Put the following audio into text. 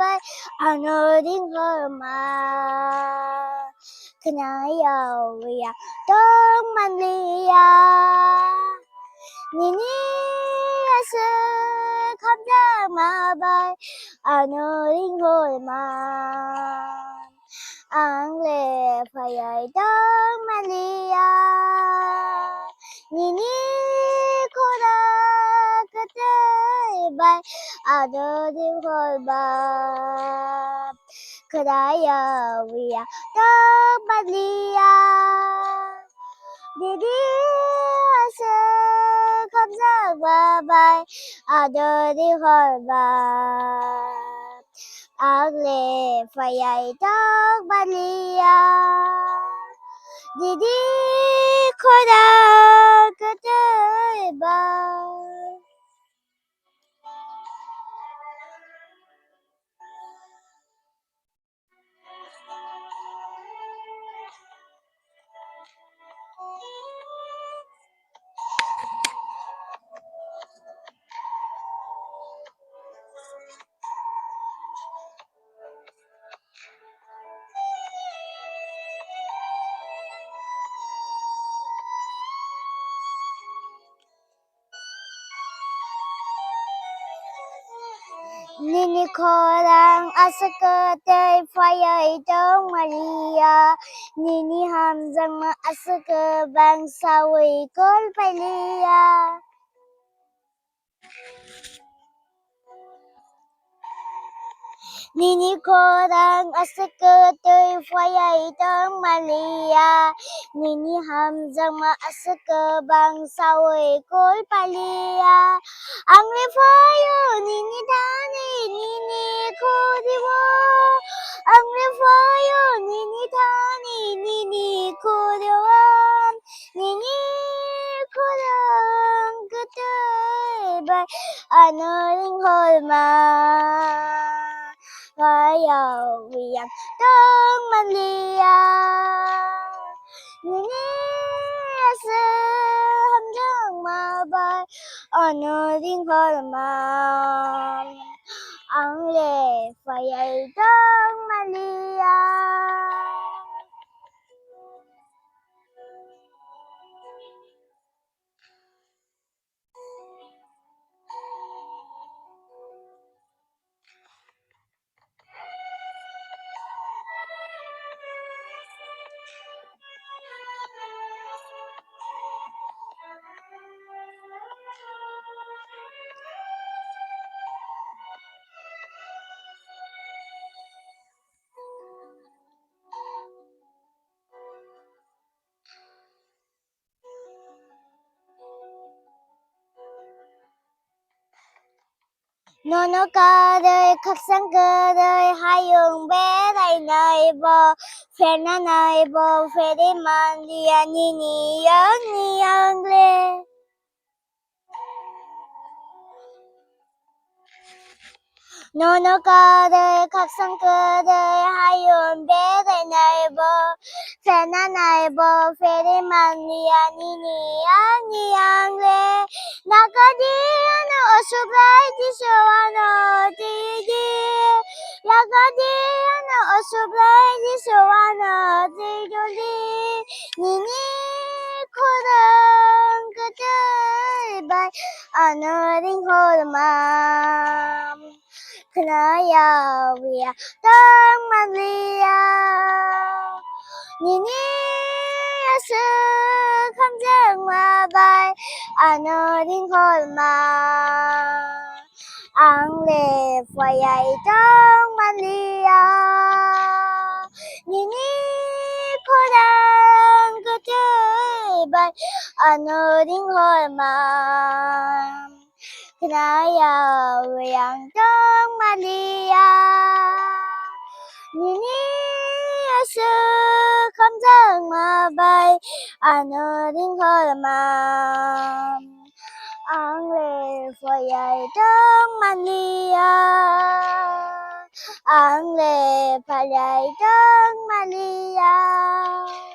bay ở thiên hồi mà 그나여 위야 똥만리야 니니야스 감자마발 아노린 홀만 앙레 파야이 똥만리야 니니 코라 그때발 아노린 홀만 그나여 위야 똥만리야 디디아스 감사와 바이 아들이 헐바 앙레 파야이 덕발리야 디디 코다 그들 바 니니코랑 아스크들 파야이 덕말리야 니니 함장마 아스크 방사위 골발리야 니니코랑 아스크들 파야이 덕말리야 니니 함장마 아스크 방사위 골발리야 앙리파요 니니 다니 니니 코디워 앙리파요 니니 다니 니니 코디워 니니 코랑 그들 발 아노린 홀마 가요 위양 똥만리야 니니야스 함정마발 어느린 홀마 앙레 파야이 똥만리야 노노가를 각상그를 하용배라이 나이버 페나 나이버 페리만리아 니니양니양래 노노가를 각상그를 하용배라이 나이버 페나 나이버 페리만리아 니니양니양래 나가디아노 어수브라이티 쇼아노 디디 나가디아노 어수브라이티 쇼아노 디조리 니니 코랑 그들 발 아너린 홀맘 그나야 위야 똥만리야 니니야스 감정마발 아너린 홀마 앙레 파야이 똥만리야 니니 코랑 그들 발 아너린 홀마 그나야 위양 똥만리야 니니야스 감정마발 아너린 홀마 앙레 파야이 똥만리야 앙레 파야이 똥만리야